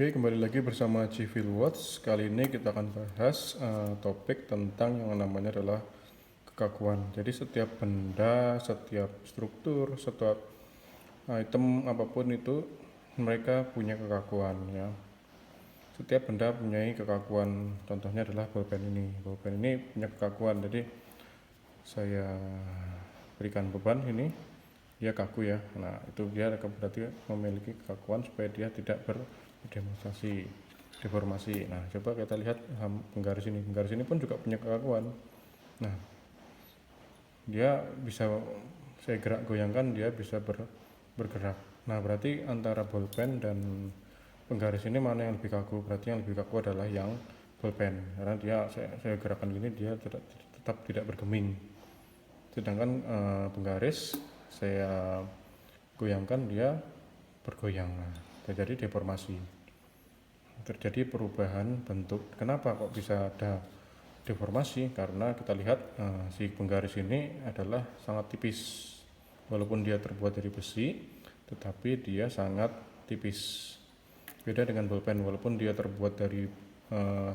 Oke, kembali lagi bersama Civil Watch. Kali ini kita akan bahas topik tentang yang namanya adalah kekakuan. Jadi setiap benda, setiap struktur, setiap item apapun itu mereka punya kekakuan ya. Setiap benda punya kekakuan. Contohnya adalah bolpen ini. Bolpen ini punya kekakuan. Jadi saya berikan beban ini, dia kaku ya. Nah, itu dia berarti memiliki kekakuan supaya dia tidak deformasi. Nah, coba kita lihat penggaris ini. Penggaris ini pun juga punya kekakuan. Nah, dia bisa saya goyangkan, dia bisa bergerak. Nah, berarti antara bolpen dan penggaris ini mana yang lebih kaku? Berarti yang lebih kaku adalah yang bolpen, karena dia saya gerakkan gini, dia tetap tidak bergeming. Sedangkan penggaris saya goyangkan, dia bergoyang. Nah, terjadi deformasi, terjadi perubahan bentuk. Kenapa kok bisa ada deformasi? Karena kita lihat si penggaris ini adalah sangat tipis. Walaupun dia terbuat dari besi, tetapi dia sangat tipis. Beda dengan bolpen, walaupun dia terbuat dari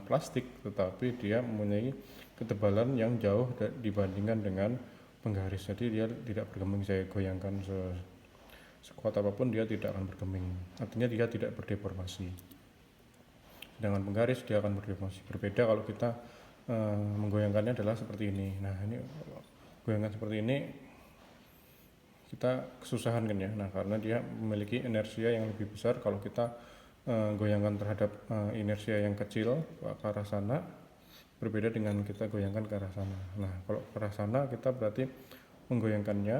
plastik, tetapi dia mempunyai ketebalan yang jauh dibandingkan dengan penggaris. Jadi dia tidak bergeming. Saya goyangkan sekuat apapun, dia tidak akan bergeming. Artinya dia tidak berdeformasi. Dengan penggaris dia akan berdeformasi. Berbeda kalau kita menggoyangkannya adalah seperti ini. Nah, ini goyangan seperti ini kita kesusahan kan ya. Nah, karena dia memiliki inersia yang lebih besar. Kalau kita goyangkan terhadap inersia yang kecil ke arah sana, berbeda dengan kita goyangkan ke arah sana. Nah, kalau ke arah sana kita berarti menggoyangkannya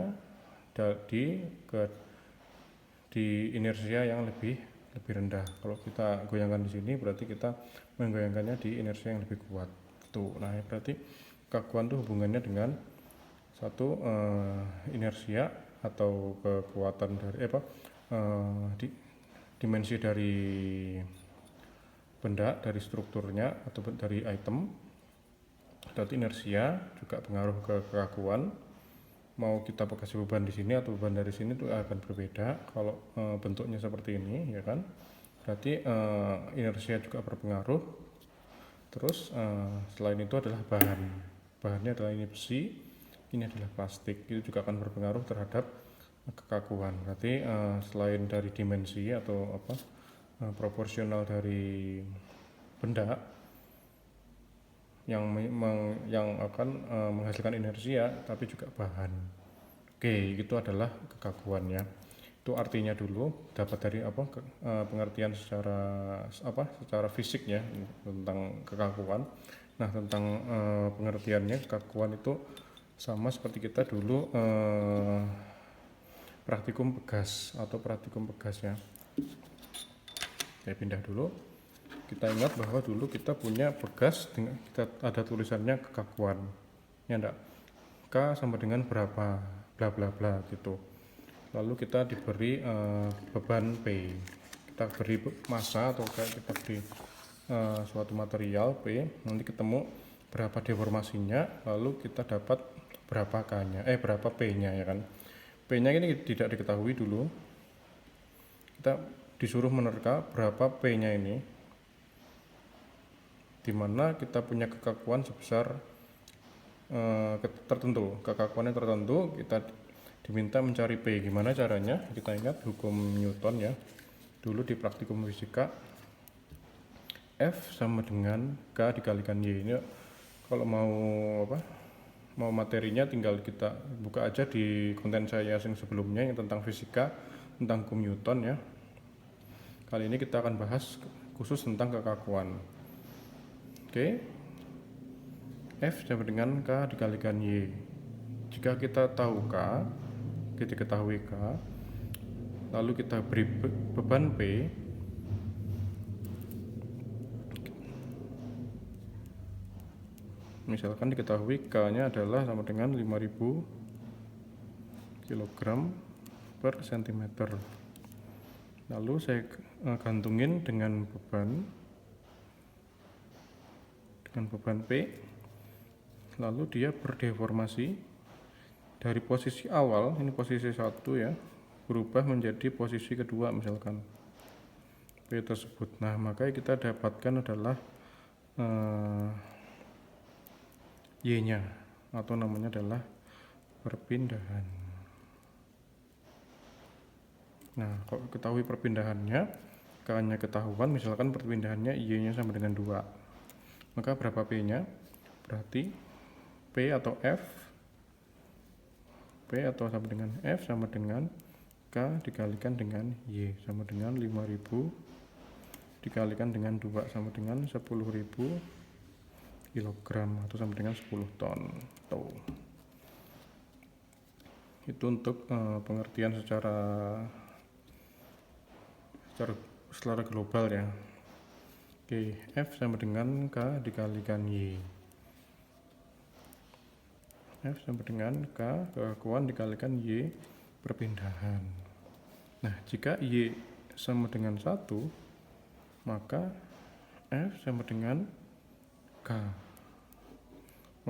di inersia yang lebih rendah. Kalau kita goyangkan di sini berarti kita menggoyangkannya di inersia yang lebih kuat. Tuh. Nah, berarti kekakuan itu hubungannya dengan satu inersia atau kekuatan dari dimensi dari benda, dari strukturnya atau dari item. Berarti inersia juga pengaruh ke kekakuan. Mau kita kasih beban di sini atau beban dari sini itu akan berbeda. Kalau bentuknya seperti ini, ya kan? Berarti inersia juga berpengaruh. Terus selain itu adalah bahannya adalah ini besi, ini adalah plastik. Itu juga akan berpengaruh terhadap kekakuan. Berarti selain dari dimensi atau proporsional dari benda yang akan menghasilkan inersia, tapi juga bahan. Oke, itu adalah kekakuannya. Itu artinya dulu dapat dari pengertian secara fisik ya tentang kekakuan. Nah, tentang pengertiannya, kekakuan itu sama seperti kita dulu praktikum pegas ya. Saya pindah dulu. Kita ingat bahwa dulu kita punya pegas, kita ada tulisannya kekakuan, ya enggak? K sama dengan berapa, bla bla bla gitu. Lalu kita diberi beban P, kita beri massa atau kita beri suatu material P, nanti ketemu berapa deformasinya, lalu kita dapat berapa K-nya, berapa P-nya ya kan. P-nya ini tidak diketahui dulu. Kita disuruh menerka berapa P-nya ini, di mana kita punya kekakuan sebesar tertentu, kekakuannya tertentu, kita diminta mencari P. Gimana caranya? Kita ingat hukum Newton ya, dulu di praktikum fisika, F sama dengan K dikalikan Y. Ini kalau mau materinya tinggal kita buka aja di konten saya yang sebelumnya yang tentang fisika, tentang hukum Newton ya. Kali ini kita akan bahas khusus tentang kekakuan. Oke. F sama dengan K dikalikan Y. Jika kita tahu K, kita ketahui K, lalu kita beri beban P, misalkan diketahui K-nya adalah sama dengan 5000 kg per cm. Lalu saya gantungin dengan beban P, lalu dia berdeformasi dari posisi awal, ini posisi 1 ya, berubah menjadi posisi kedua misalkan. P tersebut. Nah, maka kita dapatkan adalah Y-nya, atau namanya adalah perpindahan. Nah, kalau ketahui perpindahannya, K-nya ketahuan, misalkan perpindahannya Y-nya sama dengan 2. Maka berapa P-nya? Berarti P atau F, P atau sama dengan F sama dengan K dikalikan dengan Y sama dengan 5.000 dikalikan dengan 2 sama dengan 10.000 kilogram atau sama dengan 10 ton. Tuh. Itu untuk pengertian secara global ya. Oke, F sama dengan K dikalikan Y. F sama dengan K kekakuan dikalikan Y perpindahan. Nah, jika Y sama dengan 1, maka F sama dengan K.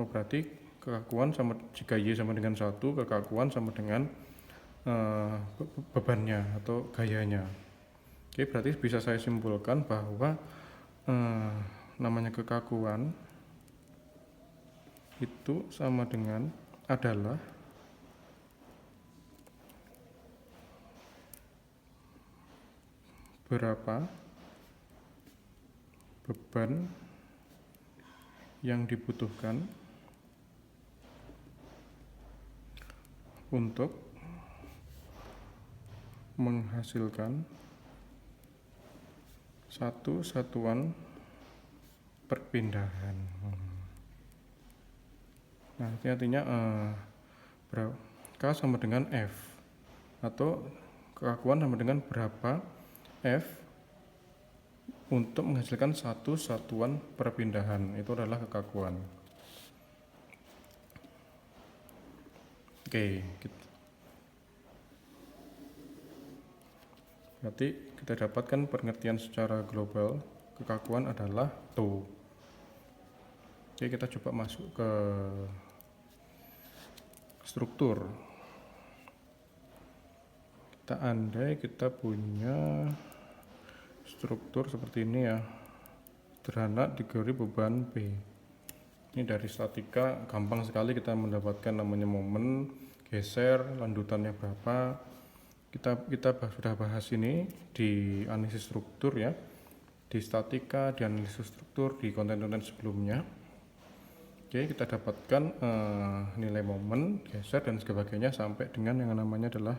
Berarti kekakuan jika Y sama dengan 1, kekakuan sama dengan bebannya atau gayanya. Oke, berarti bisa saya simpulkan bahwa namanya kekakuan itu sama dengan adalah berapa beban yang dibutuhkan untuk menghasilkan satu satuan perpindahan. Nah, ini artinya K sama dengan F, atau kekakuan sama dengan berapa F untuk menghasilkan satu satuan perpindahan. Itu adalah kekakuan. Oke, berarti kita dapatkan pengertian secara global kekakuan adalah tau. Oke, kita coba masuk ke struktur. Kita andai kita punya struktur seperti ini ya, sederhana diberi beban P. Ini dari statika gampang sekali kita mendapatkan namanya momen, geser, landutannya berapa. Kita sudah bahas ini di analisis struktur ya, di statika, di analisis struktur, di konten-konten sebelumnya. Oke, kita dapatkan nilai momen, geser dan sebagainya sampai dengan yang namanya adalah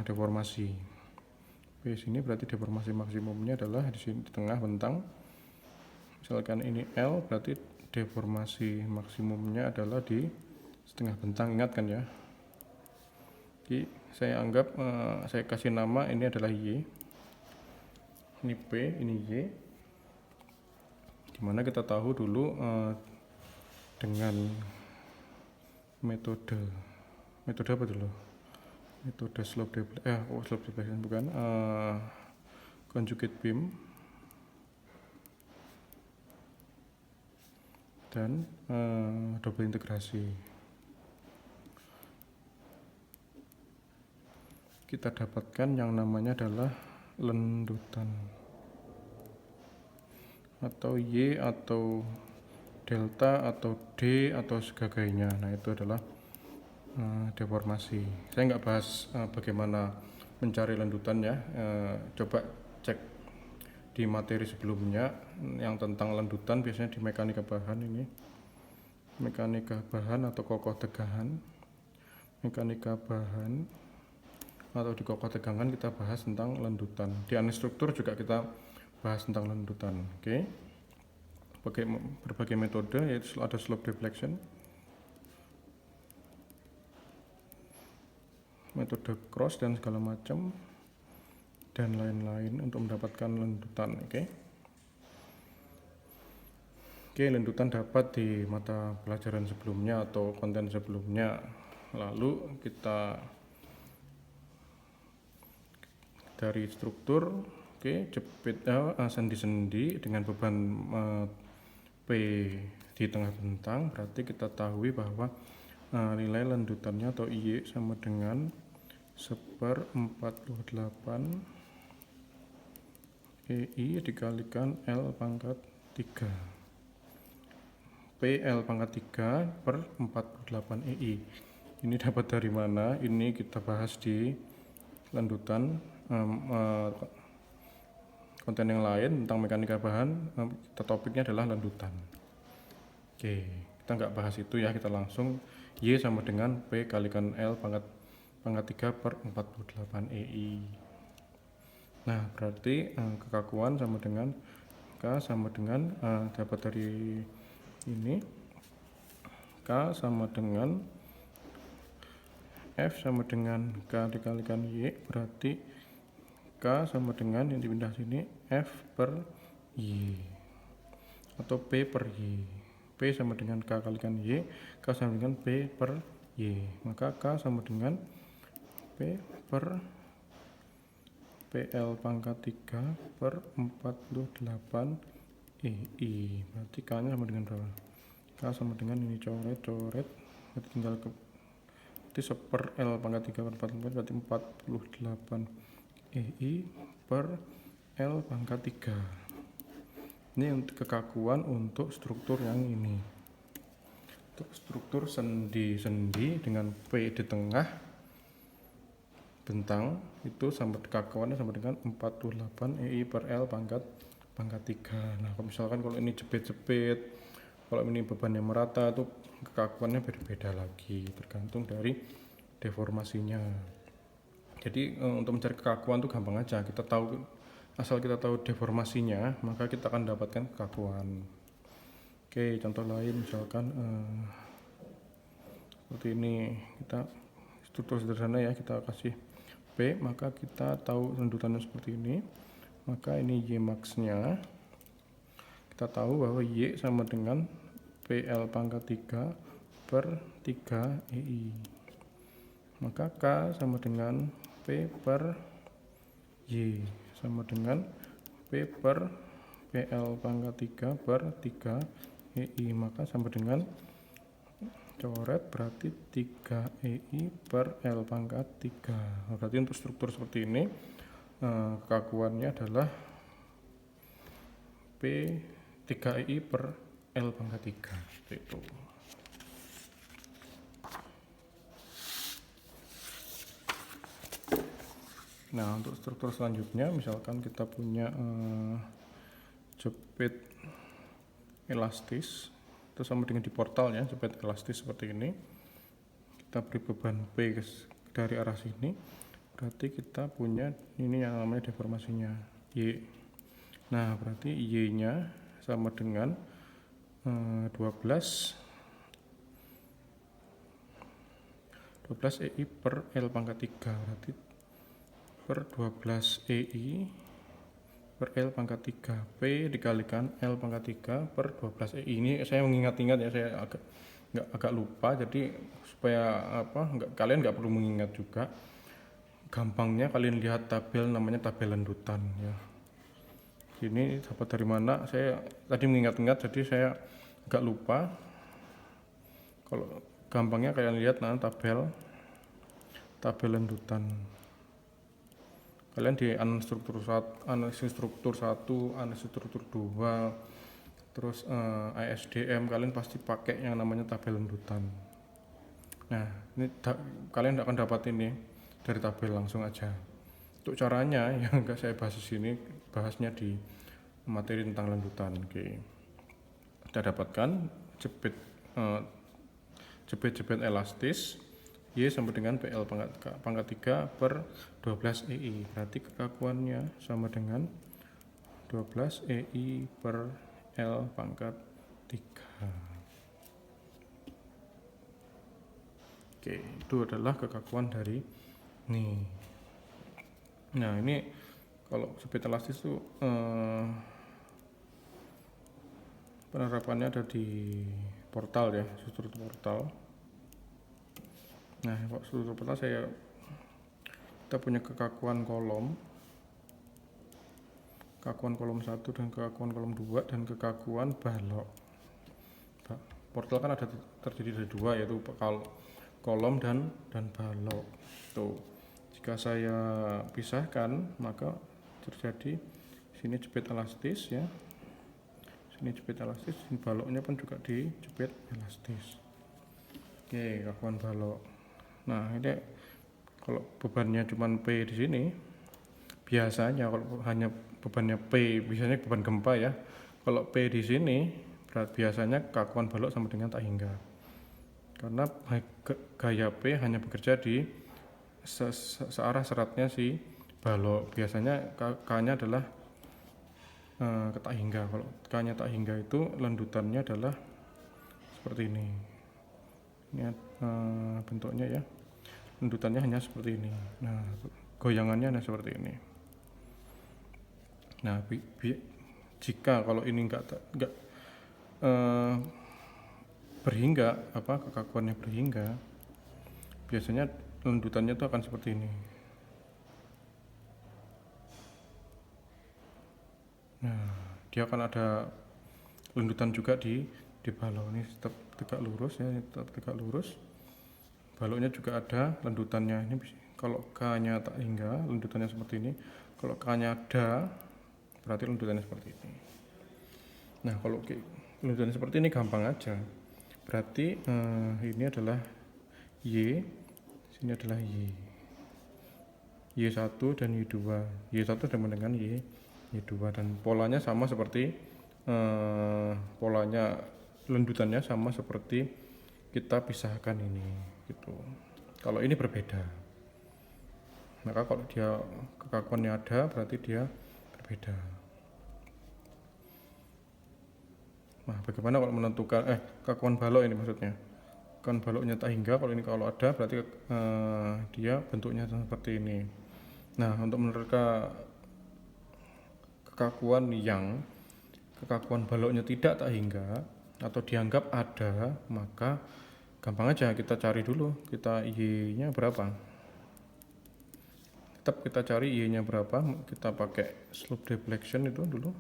deformasi. Di sini berarti deformasi maksimumnya adalah di sini di tengah bentang. Misalkan ini L, berarti deformasi maksimumnya adalah di setengah bentang, ingat kan ya. Jadi saya anggap saya kasih nama ini adalah Y, ini P, ini Y. Dimana kita tahu dulu dengan metode apa dulu? Metode slope deflection bukan, conjugate beam dan double integrasi. Kita dapatkan yang namanya adalah lendutan atau Y atau delta atau D atau sebagainya. Nah, itu adalah deformasi. Saya nggak bahas bagaimana mencari lendutan ya, coba cek di materi sebelumnya yang tentang lendutan, biasanya di mekanika bahan ini, mekanika bahan atau kokoh tegangan, mekanika bahan atau di kokoh tegangan kita bahas tentang lendutan. Di analisis struktur juga kita bahas tentang lendutan. Oke. Berbagai metode, yaitu ada slope deflection, metode cross dan segala macam dan lain-lain untuk mendapatkan lendutan. Oke, lendutan dapat di mata pelajaran sebelumnya atau konten sebelumnya. Lalu kita dari struktur, jepit sendi-sendi dengan beban P di tengah bentang, berarti kita tahu bahwa nilai lendutannya atau Y sama dengan 1/48 EI dikalikan L pangkat 3. P L pangkat 3 per 48 EI. Ini dapat dari mana? Ini kita bahas di lanjutan konten yang lain tentang mekanika bahan. Topiknya adalah lanjutan. Oke, kita nggak bahas itu ya, kita langsung Y sama dengan P kalikan L pangkat 3 per 48 EI. Nah, berarti kekakuan sama dengan K sama dengan dapat dari ini K sama dengan F sama dengan K dikalikan Y, berarti K sama dengan yang dipindah sini F per Y atau P per Y. P sama dengan K kalikan Y, K sama dengan P per Y, maka K sama dengan P per PL pangkat 3 per 48 EI. Berarti K nya sama dengan berapa? K sama dengan ini coret, berarti tinggal ke berarti 1 per L pangkat 3 per 44 berarti 48 EI per L pangkat 3. Ini untuk kekakuan untuk struktur yang ini. Untuk struktur sendi-sendi dengan P di tengah bentang itu sama kekakuannya sama dengan 48 EI per L pangkat 3. Nah, misalkan kalau ini jepit-jepit, kalau ini bebannya merata, itu kekakuannya beda-beda lagi tergantung dari deformasinya. Jadi untuk mencari kekakuan itu gampang aja, kita tahu, asal kita tahu deformasinya maka kita akan dapatkan kekakuan. Oke, contoh lain misalkan seperti ini, kita struktur sederhana ya, kita kasih P, maka kita tahu rendutannya seperti ini, maka ini Y max nya kita tahu bahwa Y sama dengan PL pangkat 3 per 3 EI, maka K sama dengan P per Y sama dengan P per PL pangkat 3 per 3 EI, maka sama dengan coret berarti 3 EI per L pangkat 3. Berarti untuk struktur seperti ini kekakuannya adalah P 3 EI per L pangkat 3 itu. Nah, untuk struktur selanjutnya misalkan kita punya jepit elastis, itu sama dengan di portal ya, jepit elastis seperti ini, kita beri beban P dari arah sini, berarti kita punya ini yang namanya deformasinya Y. Nah, berarti Y nya sama dengan 12 EI per L pangkat 3, berarti per 12 EI per L pangkat 3, P dikalikan L pangkat 3 per 12 EI. Ini saya mengingat-ingat ya, saya agak lupa, jadi supaya kalian nggak perlu mengingat juga, gampangnya kalian lihat tabel namanya tabel lanjutan ya. Ini dapat dari mana, saya tadi mengingat-ingat jadi saya agak lupa. Kalau gampangnya kalian lihat tabel lanjutan, kalian di analisis struktur 1, analisis struktur 2, terus ASDM, kalian pasti pakai yang namanya tabel lanjutan. Nah, ini kalian akan dapat ini dari tabel langsung aja. Untuk caranya yang enggak saya bahas di sini, bahasnya di materi tentang lanjutan. Oke. Kita dapatkan jepit elastis Y sama dengan PL pangkat 3 per 12 EI, berarti kekakuannya sama dengan 12 EI per L pangkat 3. Oke, itu adalah kekakuan dari nih. Nah, ini kalau jepit elastis itu penerapannya ada di portal ya, struktur portal. Nah, struktur portal kita punya kekakuan kolom 1 dan kekakuan kolom 2 dan kekakuan balok. Portal kan ada terdiri dari 2, yaitu kolom dan balok. Tuh, jika saya pisahkan maka terjadi Sini jepit elastis ya. Sini jepit elastis, sini baloknya pun juga dijepit elastis. Oke, kakuan balok. Nah, ini kalau bebannya cuma P di sini, biasanya kalau hanya bebannya P, biasanya beban gempa ya. Kalau P di sini, biasanya kakuan balok sama dengan tak hingga. Karena gaya P hanya bekerja di searah seratnya si balok. Biasanya K-nya adalah ke tak hingga. Kalau K-nya tak hingga itu lendutannya adalah seperti ini. Ini bentuknya ya. Lendutannya hanya seperti ini. Nah, goyangannya hanya seperti ini. Nah, jika kalau ini enggak berhingga, kekakuannya berhingga, biasanya lendutannya itu akan seperti ini. Nah, dia akan ada lendutan juga di balok. Ini tetap tegak lurus ya, tetap tegak lurus. Baloknya juga ada lendutannya. Ini kalau K-nya tak hingga, lendutannya seperti ini. Kalau K-nya ada, berarti lendutannya seperti ini. Nah, kalau lendutannya seperti ini gampang aja. Berarti ini adalah Y, sini adalah Y. Y1 dan Y2. Y1 sama dengan Y2 dan polanya sama seperti polanya lendutannya sama seperti kita pisahkan ini gitu. Kalau ini berbeda, maka kalau dia kekakuannya ada berarti dia berbeda. Nah, bagaimana kalau menentukan kekakuan balok ini maksudnya? Kan baloknya tak hingga, kalau ini kalau ada berarti dia bentuknya seperti ini. Nah, untuk menerka kekakuan yang kekakuan baloknya tidak tak hingga atau dianggap ada, maka gampang aja kita cari dulu, kita Y-nya berapa. Tetap kita cari Y-nya berapa, kita pakai slope deflection itu dulu.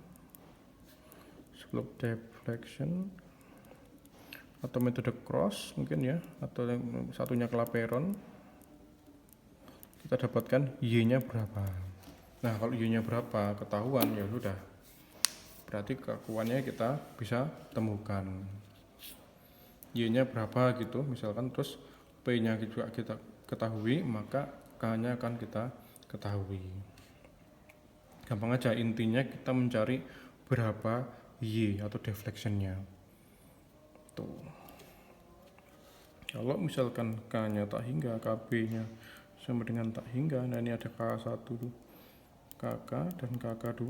Slope deflection atau metode cross mungkin ya, atau yang satunya Clapeyron. Kita dapatkan Y-nya berapa. Nah, kalau Y-nya berapa ketahuan ya sudah, berarti kekakuannya kita bisa temukan. Y-nya berapa gitu misalkan, terus P-nya juga kita ketahui, maka K-nya akan kita ketahui. Gampang aja, intinya kita mencari berapa Y atau deflectionnya tuh. Kalau misalkan K-nya tak hingga, KB-nya sama dengan tak hingga, nah ini ada K1 KK dan KK2.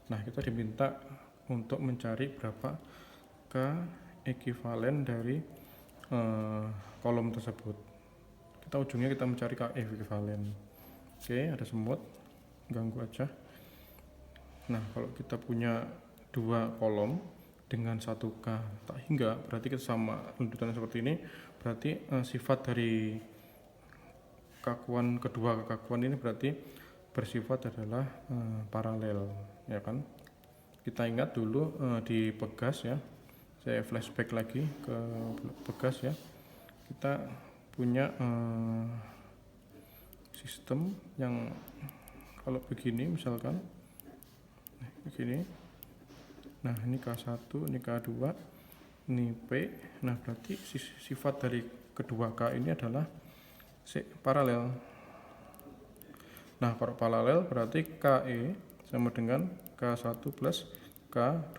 Nah, kita diminta untuk mencari berapa K ekivalen dari kolom tersebut. Ujungnya kita mencari K ekivalen. Oke, ada semut, ganggu aja. Nah, kalau kita punya dua kolom dengan satu K tak hingga, berarti kita sama lendutannya seperti ini. Berarti sifat dari kedua kekakuan ini berarti bersifat adalah paralel, ya kan? Kita ingat dulu di Pegas ya, saya flashback lagi ke Pegas ya. Kita punya sistem yang kalau begini misalkan, begini. Nah, ini K1, ini K2, ini P. Nah, berarti sifat dari kedua K ini adalah paralel. Nah, kalau paralel berarti KE sama dengan K1 plus K2.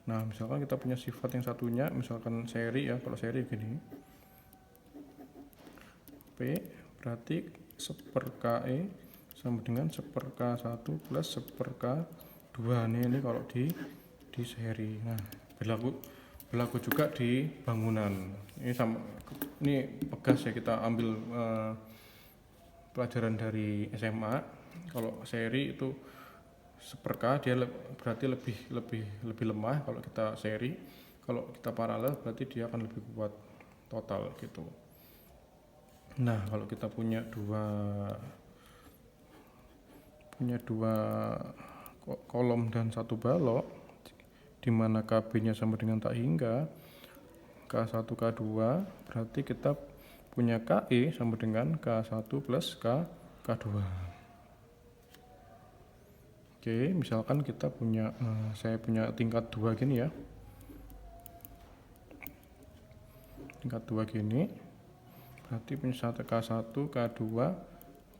Nah, misalkan kita punya sifat yang satunya, misalkan seri ya, kalau seri gini. P berarti 1 KE sama dengan 1 K1 plus 1 K2. Ini kalau di seri. Nah, berlaku juga di bangunan. Ini Pegas ya, kita ambil pelajaran dari SMA. Kalau seri itu 1 K, dia berarti lebih lemah kalau kita seri. Kalau kita paralel berarti dia akan lebih kuat total gitu. Nah, kalau kita punya dua kolom dan satu balok, di mana KB-nya sama dengan tak hingga, K1 K2, berarti kita punya KE sama dengan K1 plus K2. Oke, misalkan kita punya saya punya tingkat 2 gini ya. Tingkat 2 gini. Berarti punya K1, K2,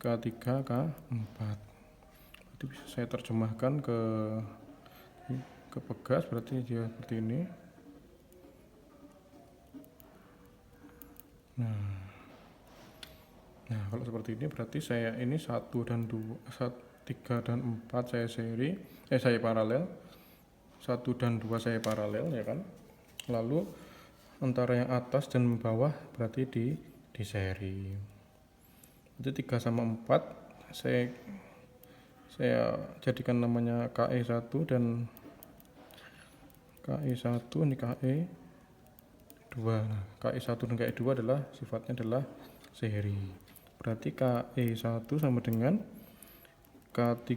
K3, K4. Berarti bisa saya terjemahkan ke pegas, berarti dia seperti ini. Nah, kalau seperti ini berarti saya ini 1 dan 2, 3 dan 4 saya paralel. 1 dan 2 saya paralel ya kan. Lalu antara yang atas dan bawah berarti di seri. Jadi 3 sama 4 saya jadikan namanya KE1 dan KE1 ini KE2. Nah, KE1 dan KE2 adalah sifatnya adalah seri. Berarti KE1 sama dengan K3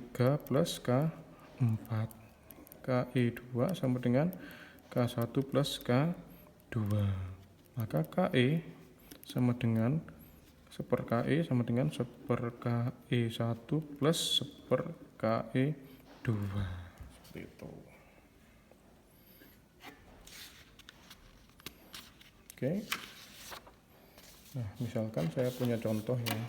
plus K4. KE2 sama dengan K1 plus K2. Maka KE sama dengan seper KE sama dengan seper KE1 plus seper KE2. Seperti itu. Oke. Nah, misalkan saya punya contoh ya.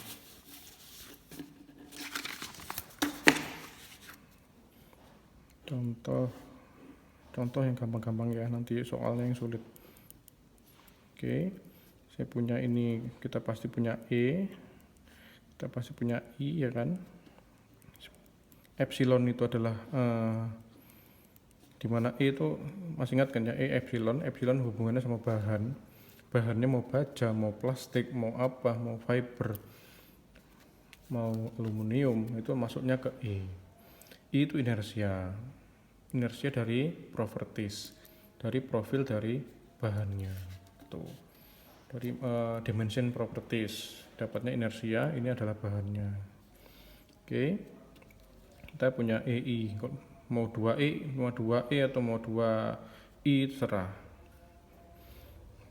Contoh yang gampang-gampang ya, nanti soalnya yang sulit. Oke. Saya punya ini, kita pasti punya E. Kita pasti punya I ya kan. Epsilon itu adalah dimana E itu masih ingat kan ya, epsilon hubungannya sama bahannya mau baja, mau plastik, mau apa, mau fiber, mau aluminium, itu masuknya ke E. I itu inersia dari properties, dari profil dari bahannya itu, dari dimension properties dapatnya inersia, ini adalah bahannya. Oke, kita punya EI, mau 2E atau mau 2I terserah.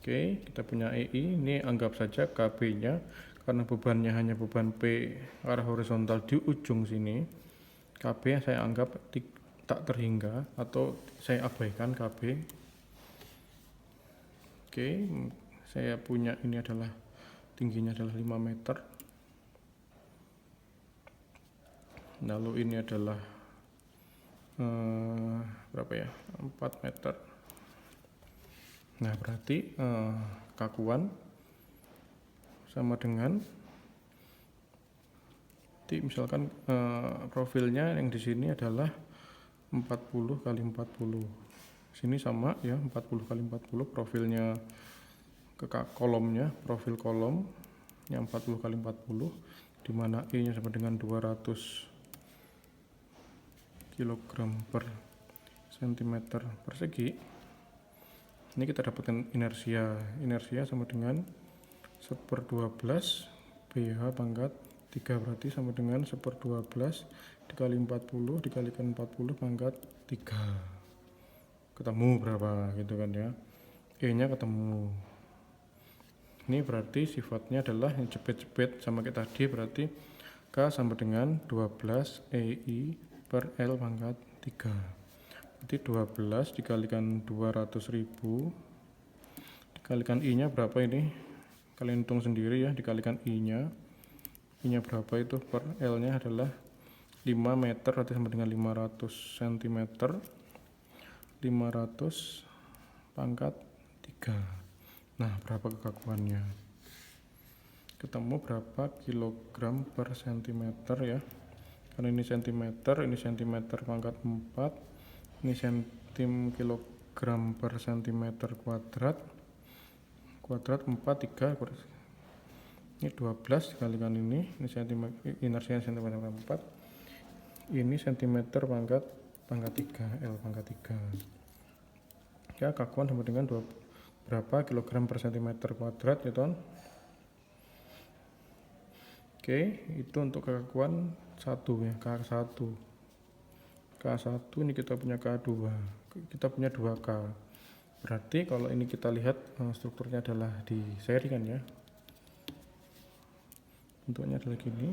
Oke, kita punya EI, ini anggap saja KB-nya, karena bebannya hanya beban P arah horizontal di ujung sini. KB saya anggap tak terhingga atau saya abaikan KB. Oke, saya punya ini adalah tingginya adalah 5 meter. Lalu ini adalah berapa ya? 4 meter. Nah, berarti kakuan sama dengan misalkan profilnya yang di sini adalah 40 kali 40. Sini sama ya, 40 kali 40 profilnya ke kolomnya, profil kolom yang 40 kali 40, di mana E-nya sama dengan 200 kg per cm persegi. Ini kita dapatkan inersia sama dengan 1/12 BH pangkat 3, berarti sama dengan 1/12 dikali 40 dikalikan 40 pangkat 3. Ketemu berapa gitu kan ya, E nya ketemu. Ini berarti sifatnya adalah yang cepet sama kita tadi, berarti K sama dengan 12 EI per L pangkat 3. Berarti 12 dikalikan 200.000 dikalikan I-nya berapa ini? Kalian hitung sendiri ya, dikalikan I-nya berapa itu per L-nya adalah 5 meter, berarti sama dengan 500 cm. 500 pangkat 3. Nah, berapa kekakuannya? Ketemu berapa kilogram per centimeter ya? Karena ini centimeter, ini centimeter pangkat 4, ini kilogram per centimeter kuadrat 4, 3, ini 12 dikalikan ini inersinya centimeter 4, ini centimeter pangkat 3, L pangkat 3 ya. Kakuan sama dengan berapa kilogram per centimeter kuadrat ya ton. Oke, itu untuk kekakuan 1 ya, K1 ini kita punya K2, kita punya 2K. Berarti kalau ini kita lihat strukturnya adalah di seri kan ya, bentuknya adalah gini.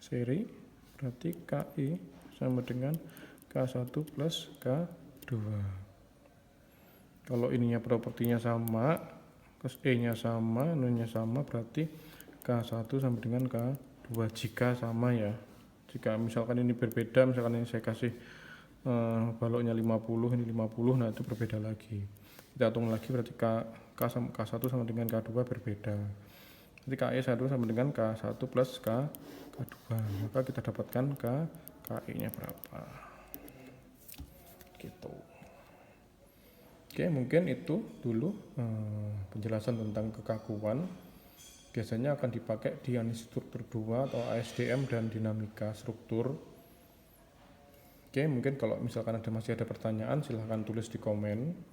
seri, berarti KI sama dengan K1 plus K2. Kalau ininya propertinya sama, terus E-nya sama, N-nya sama, berarti K1 sama dengan K2 jika sama ya. Jika misalkan ini berbeda, misalkan ini saya kasih baloknya 50, ini 50, nah itu berbeda lagi. Kita hitung lagi berarti K1 sama dengan K2 berbeda. Nanti KE1 sama dengan K1 plus K2. Maka kita dapatkan KE-nya berapa. Gitu. Oke, mungkin itu dulu penjelasan tentang kekakuan. Biasanya akan dipakai di analisis struktur 2 atau ASDM dan dinamika struktur. Oke, mungkin kalau misalkan masih ada pertanyaan silahkan tulis di komen.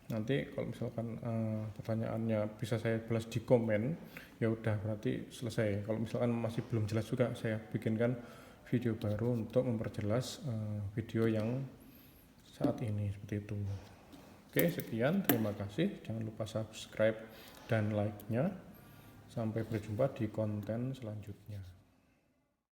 Nanti kalau misalkan pertanyaannya bisa saya balas di komen, ya udah berarti selesai. Kalau misalkan masih belum jelas juga, saya bikinkan video baru untuk memperjelas video yang saat ini seperti itu. Oke, sekian, terima kasih. Jangan lupa subscribe dan like-nya. Sampai berjumpa di konten selanjutnya.